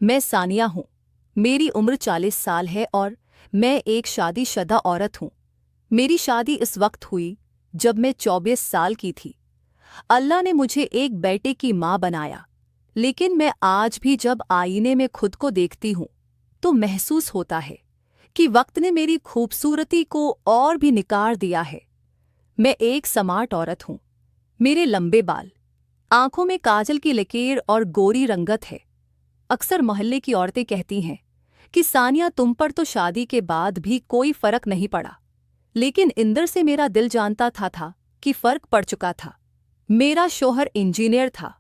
मैं सानिया हूँ। मेरी उम्र 40 साल है और मैं एक शादीशुदा औरत हूँ। मेरी शादी इस वक्त हुई जब मैं 24 साल की थी। अल्लाह ने मुझे एक बेटे की माँ बनाया, लेकिन मैं आज भी जब आईने में खुद को देखती हूँ तो महसूस होता है कि वक्त ने मेरी खूबसूरती को और भी निकार दिया है। मैं एक स्मार्ट औरत हूँ। मेरे लंबे बाल, आंखों में काजल की लकीर और गोरी रंगत है। अक्सर मोहल्ले की औरतें कहती हैं कि सानिया, तुम पर तो शादी के बाद भी कोई फर्क नहीं पड़ा। लेकिन इंदर से मेरा दिल जानता था कि फर्क पड़ चुका था। मेरा शौहर इंजीनियर था।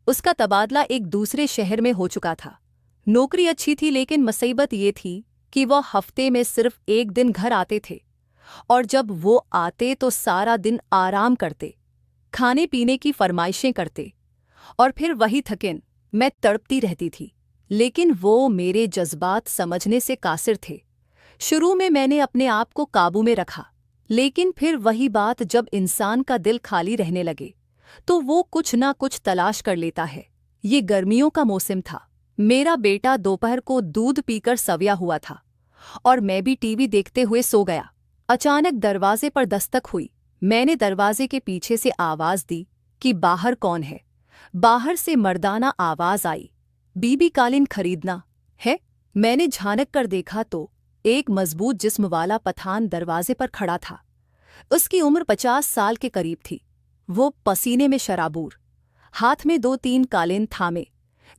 उसका तबादला एक दूसरे शहर में हो चुका था। नौकरी अच्छी थी, लेकिन मुसीबत ये थी कि वह हफ्ते में सिर्फ एक दिन घर आते थे, और जब वो आते तो सारा दिन आराम करते, खाने पीने की फरमाइशें करते, और फिर वही थकेन। मैं तड़पती रहती थी, लेकिन वो मेरे जज्बात समझने से कासिर थे। शुरू में मैंने अपने आप को काबू में रखा, लेकिन फिर वही बात, जब इंसान का दिल खाली रहने लगे तो वो कुछ ना कुछ तलाश कर लेता है। ये गर्मियों का मौसम था। मेरा बेटा दोपहर को दूध पीकर सव्या हुआ था और मैं भी टीवी देखते हुए सो गया। अचानक दरवाजे पर दस्तक हुई। मैंने दरवाजे के पीछे से आवाज दी कि बाहर कौन है। बाहर से मर्दाना आवाज आई, बीबी कालीन खरीदना है। मैंने झांक कर देखा तो एक मजबूत जिस्म वाला पठान दरवाजे पर खड़ा था। उसकी उम्र 50 साल के करीब थी। वो पसीने में शराबूर, हाथ में 2-3 कालीन थामे।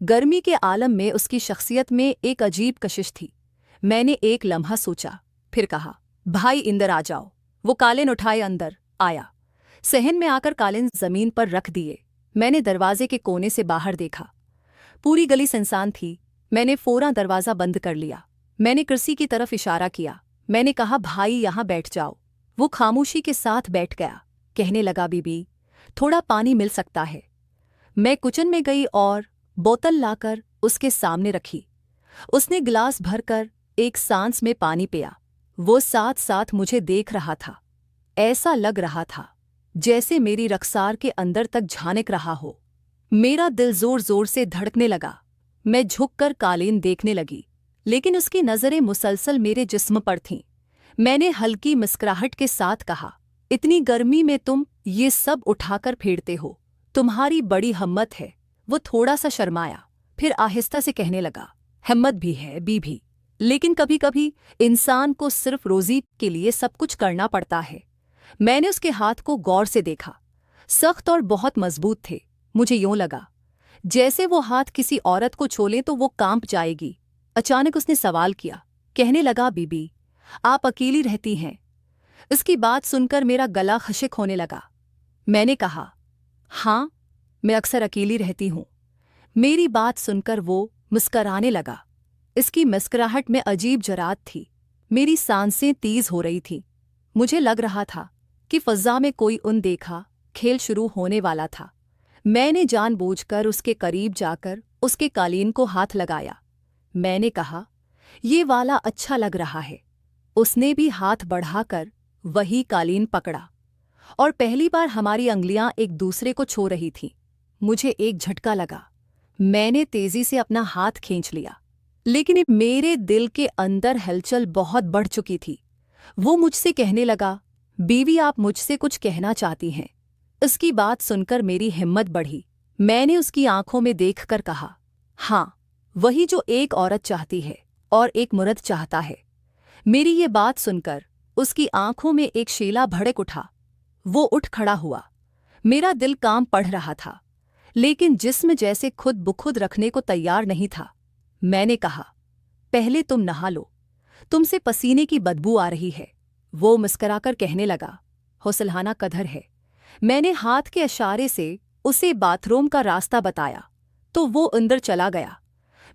गर्मी के आलम में उसकी शख्सियत में एक अजीब कशिश थी। मैंने एक लम्हा सोचा, फिर कहा, भाई इंदर आ जाओ। वो कालीन उठाए अंदर आया। सहन में आकर कालीन जमीन पर रख दिए। मैंने दरवाजे के कोने से बाहर देखा। पूरी गली सुनसान थी। मैंने फौरन दरवाज़ा बंद कर लिया। मैंने कुर्सी की तरफ इशारा किया। मैंने कहा, भाई यहाँ बैठ जाओ। वो खामोशी के साथ बैठ गया। कहने लगा, बीबी, थोड़ा पानी मिल सकता है। मैं किचन में गई और बोतल लाकर उसके सामने रखी। उसने गिलास भरकर एक सांस में पानी पिया। वो साथ साथ मुझे देख रहा था। ऐसा लग रहा था जैसे मेरी रखसार के अंदर तक झांक रहा हो। मेरा दिल जोर जोर से धड़कने लगा। मैं झुककर कालीन देखने लगी, लेकिन उसकी नज़रें मुसलसल मेरे जिस्म पर थीं। मैंने हल्की मुस्कुराहट के साथ कहा, इतनी गर्मी में तुम ये सब उठाकर फेरते हो, तुम्हारी बड़ी हिम्मत है। वो थोड़ा सा शर्माया, फिर आहिस्ता से कहने लगा, हिम्मत भी है बीबी, लेकिन कभी कभी इंसान को सिर्फ रोजी के लिए सब कुछ करना पड़ता है। मैंने उसके हाथ को गौर से देखा। सख्त और बहुत मजबूत थे। मुझे यूं लगा जैसे वो हाथ किसी औरत को छू लें तो वो कांप जाएगी। अचानक उसने सवाल किया। कहने लगा, बीबी, आप अकेली रहती हैं? इसकी बात सुनकर मेरा गला खशिक होने लगा। मैंने कहा, हाँ, मैं अक्सर अकेली रहती हूँ। मेरी बात सुनकर वो मुस्कराने लगा। इसकी मुस्कुराहट में अजीब जरात थी। मेरी सांसें तेज हो रही थीं। मुझे लग रहा था कि फ़ज़ा में कोई अनदेखा खेल शुरू होने वाला था। मैंने जानबूझकर उसके करीब जाकर उसके कालीन को हाथ लगाया। मैंने कहा, ये वाला अच्छा लग रहा है। उसने भी हाथ बढ़ाकर वही कालीन पकड़ा और पहली बार हमारी अंगुलियां एक दूसरे को छू रही थीं। मुझे एक झटका लगा। मैंने तेजी से अपना हाथ खींच लिया, लेकिन मेरे दिल के अंदर हलचल बहुत बढ़ चुकी थी। वो मुझसे कहने लगा, बीवी, आप मुझसे कुछ कहना चाहती हैं? उसकी बात सुनकर मेरी हिम्मत बढ़ी। मैंने उसकी आंखों में देखकर कहा, हाँ, वही जो एक औरत चाहती है और एक मर्द चाहता है। मेरी ये बात सुनकर उसकी आंखों में एक शेला भड़क उठा। वो उठ खड़ा हुआ। मेरा दिल काम पढ़ रहा था, लेकिन जिस्म जैसे खुद बुखुद रखने को तैयार नहीं था। मैंने कहा, पहले तुम नहा लो, तुमसे पसीने की बदबू आ रही है। वो मुस्कुराकर कहने लगा, हुसलहाना कदर है। मैंने हाथ के इशारे से उसे बाथरूम का रास्ता बताया तो वो अंदर चला गया।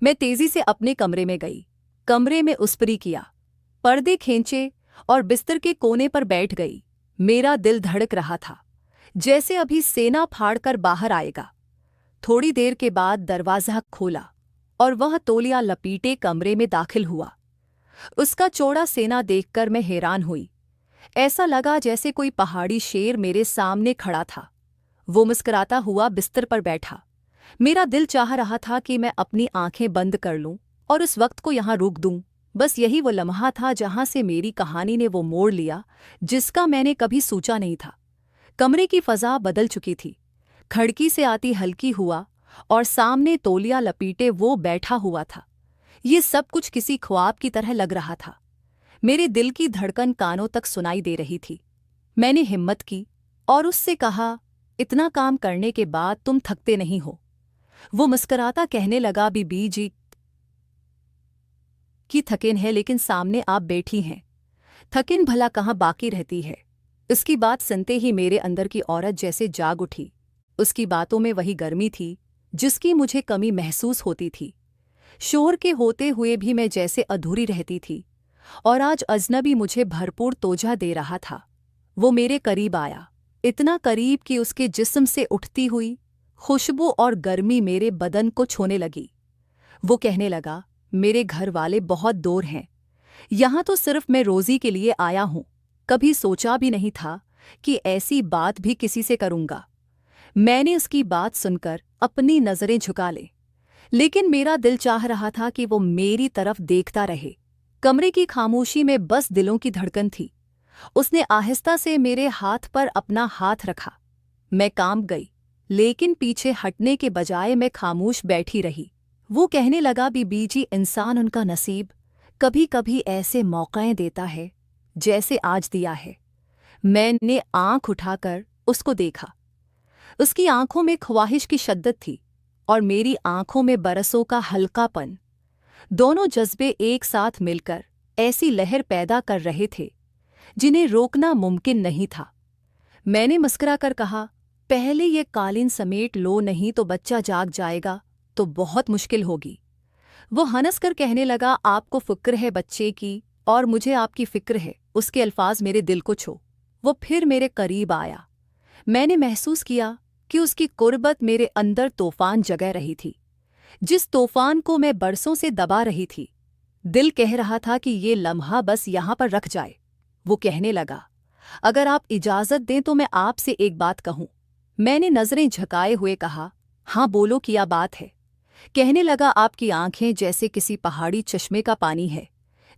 मैं तेजी से अपने कमरे में गई। कमरे में उस्परी किया, पर्दे खींचे और बिस्तर के कोने पर बैठ गई। मेरा दिल धड़क रहा था जैसे अभी सेना फाड़कर बाहर आएगा। थोड़ी देर के बाद दरवाज़ा खोला और वह तौलिया लपीटे कमरे में दाखिल हुआ। उसका चौड़ा सेना देखकर मैं हैरान हुई। ऐसा लगा जैसे कोई पहाड़ी शेर मेरे सामने खड़ा था। वो मुस्कुराता हुआ बिस्तर पर बैठा। मेरा दिल चाह रहा था कि मैं अपनी आंखें बंद कर लूं और उस वक्त को यहाँ रोक दूं। बस यही वो लम्हा था जहां से मेरी कहानी ने वो मोड़ लिया जिसका मैंने कभी सोचा नहीं था। कमरे की फजा बदल चुकी थी। खिड़की से आती हल्की हुआ और सामने तौलिया लपेटे वो बैठा हुआ था। ये सब कुछ किसी ख्वाब की तरह लग रहा था। मेरे दिल की धड़कन कानों तक सुनाई दे रही थी। मैंने हिम्मत की और उससे कहा, इतना काम करने के बाद तुम थकते नहीं हो? वो मुस्कुराता कहने लगा, बीबी जी की थकिन है, लेकिन सामने आप बैठी हैं, थकिन भला कहाँ बाकी रहती है। इसकी बात सुनते ही मेरे अंदर की औरत जैसे जाग उठी। उसकी बातों में वही गर्मी थी जिसकी मुझे कमी महसूस होती थी। शोर के होते हुए भी मैं जैसे अधूरी रहती थी, और आज अजनबी मुझे भरपूर तोजा दे रहा था। वो मेरे करीब आया, इतना करीब कि उसके जिस्म से उठती हुई खुशबू और गर्मी मेरे बदन को छूने लगी। वो कहने लगा, मेरे घर वाले बहुत दूर हैं, यहाँ तो सिर्फ मैं रोज़ी के लिए आया हूँ। कभी सोचा भी नहीं था कि ऐसी बात भी किसी से करूँगा। मैंने उसकी बात सुनकर अपनी नज़रें झुका ली, लेकिन मेरा दिल चाह रहा था कि वो मेरी तरफ देखता रहे। कमरे की खामोशी में बस दिलों की धड़कन थी। उसने आहिस्ता से मेरे हाथ पर अपना हाथ रखा। मैं कांप गई, लेकिन पीछे हटने के बजाय मैं खामोश बैठी रही। वो कहने लगा, बीबी जी, इंसान उनका नसीब कभी कभी ऐसे मौक़े देता है जैसे आज दिया है। मैंने आंख उठाकर उसको देखा। उसकी आंखों में ख्वाहिश की शिद्दत थी और मेरी आंखों में बरसों का हल्कापन। दोनों जज्बे एक साथ मिलकर ऐसी लहर पैदा कर रहे थे जिन्हें रोकना मुमकिन नहीं था। मैंने मुस्कुराकर कहा, पहले ये कालीन समेट लो, नहीं तो बच्चा जाग जाएगा तो बहुत मुश्किल होगी। वो हंसकर कहने लगा, आपको फिक्र है बच्चे की और मुझे आपकी फिक्र है। उसके अल्फाज मेरे दिल को छू। वो फिर मेरे करीब आया। मैंने महसूस किया कि उसकी कुर्बत मेरे अंदर तूफान जगा रही थी, जिस तूफान को मैं बरसों से दबा रही थी। दिल कह रहा था कि ये लम्हा बस यहाँ पर रख जाए। वो कहने लगा, अगर आप इजाज़त दें तो मैं आपसे एक बात कहूँ। मैंने नज़रें झुकाए हुए कहा, हाँ बोलो, क्या बात है? कहने लगा, आपकी आंखें जैसे किसी पहाड़ी चश्मे का पानी है।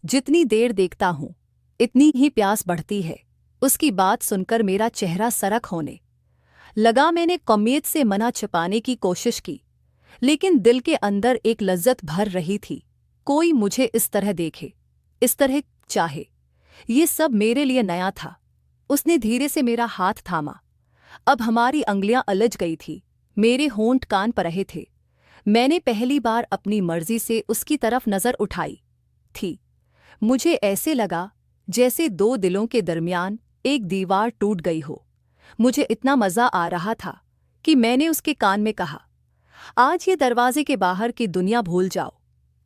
जितनी देर देखता हूँ इतनी ही प्यास बढ़ती है। उसकी बात सुनकर मेरा चेहरा सरक होने लगा। मैंने कमियत से मना छिपाने की कोशिश की, लेकिन दिल के अंदर एक लज्जत भर रही थी। कोई मुझे इस तरह देखे, इस तरह चाहे, ये सब मेरे लिए नया था। उसने धीरे से मेरा हाथ थामा। अब हमारी अंगलियां उलझ गई थी। मेरे होंठ कान पर रहे थे। मैंने पहली बार अपनी मर्जी से उसकी तरफ नज़र उठाई थी। मुझे ऐसे लगा जैसे दो दिलों के दरमियान एक दीवार टूट गई हो। मुझे इतना मज़ा आ रहा था कि मैंने उसके कान में कहा, आज ये दरवाजे के बाहर की दुनिया भूल जाओ।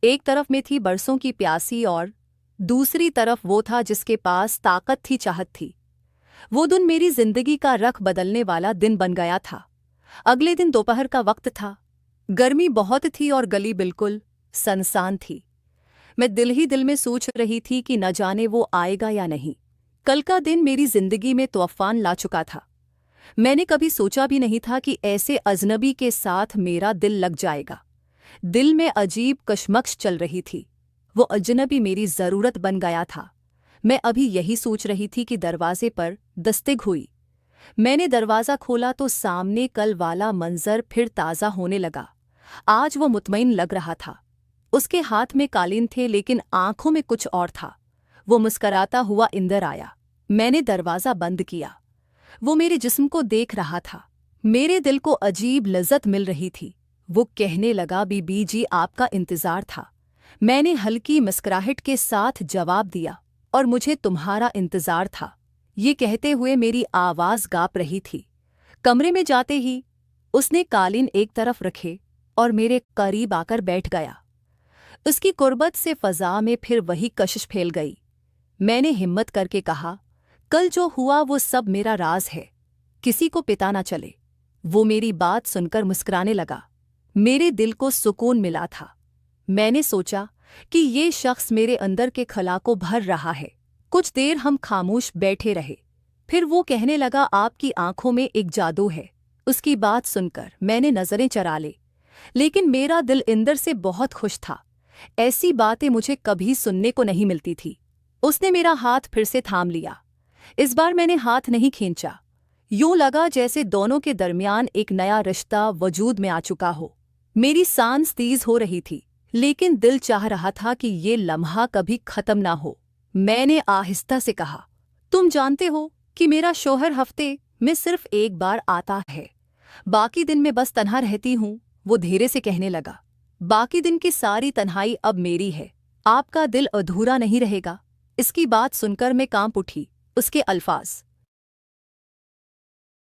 एक तरफ में थी बरसों की प्यासी और दूसरी तरफ वो था जिसके पास ताकत थी, चाहत थी। वो दिन मेरी जिंदगी का रख बदलने वाला दिन बन गया था। अगले दिन दोपहर का वक्त था। गर्मी बहुत थी और गली बिल्कुल सुनसान थी। मैं दिल ही दिल में सोच रही थी कि न जाने वो आएगा या नहीं। कल का दिन मेरी जिंदगी में तूफान ला चुका था। मैंने कभी सोचा भी नहीं था कि ऐसे अजनबी के साथ मेरा दिल लग जाएगा। दिल में अजीब कशमकश चल रही थी। वो अजनबी मेरी ज़रूरत बन गया था। मैं अभी यही सोच रही थी कि दरवाजे पर दस्तक हुई। मैंने दरवाज़ा खोला तो सामने कल वाला मंजर फिर ताज़ा होने लगा। आज वो मुतमईन लग रहा था। उसके हाथ में कालीन थे, लेकिन आंखों में कुछ और था। वो मुस्कराता हुआ अंदर आया। मैंने दरवाज़ा बंद किया। वो मेरे जिस्म को देख रहा था। मेरे दिल को अजीब लज्जत मिल रही थी। वो कहने लगा, बीबी जी, आपका इंतज़ार था। मैंने हल्की मुस्कुराहट के साथ जवाब दिया, और मुझे तुम्हारा इंतज़ार था। ये कहते हुए मेरी आवाज़ गाप रही थी। कमरे में जाते ही उसने कालीन एक तरफ रखे और मेरे करीब आकर बैठ गया। उसकी कुर्बत से फ़ज़ा में फिर वही कशिश फैल गई। मैंने हिम्मत करके कहा, कल जो हुआ वो सब मेरा राज है, किसी को पता ना चले। वो मेरी बात सुनकर मुस्कुराने लगा। मेरे दिल को सुकून मिला था। मैंने सोचा कि ये शख्स मेरे अंदर के खला को भर रहा है। कुछ देर हम खामोश बैठे रहे। फिर वो कहने लगा, आपकी आंखों में एक जादू है। उसकी बात सुनकर मैंने नज़रें चरा ली। लेकिन मेरा दिल इंदर से बहुत खुश था। ऐसी बातें मुझे कभी सुनने को नहीं मिलती थी। उसने मेरा हाथ फिर से थाम लिया। इस बार मैंने हाथ नहीं खींचा। यूं लगा जैसे दोनों के दरमियान एक नया रिश्ता वजूद में आ चुका हो। मेरी सांस तेज हो रही थी, लेकिन दिल चाह रहा था कि ये लम्हा कभी खत्म ना हो। मैंने आहिस्ता से कहा, तुम जानते हो कि मेरा शौहर हफ्ते में सिर्फ एक बार आता है, बाकी दिन में बस तन्हा रहती हूँ। वो धीरे से कहने लगा, बाकी दिन की सारी तन्हाई अब मेरी है। आपका दिल अधूरा नहीं रहेगा। इसकी बात सुनकर मैं कांप उठी। उसके अल्फाज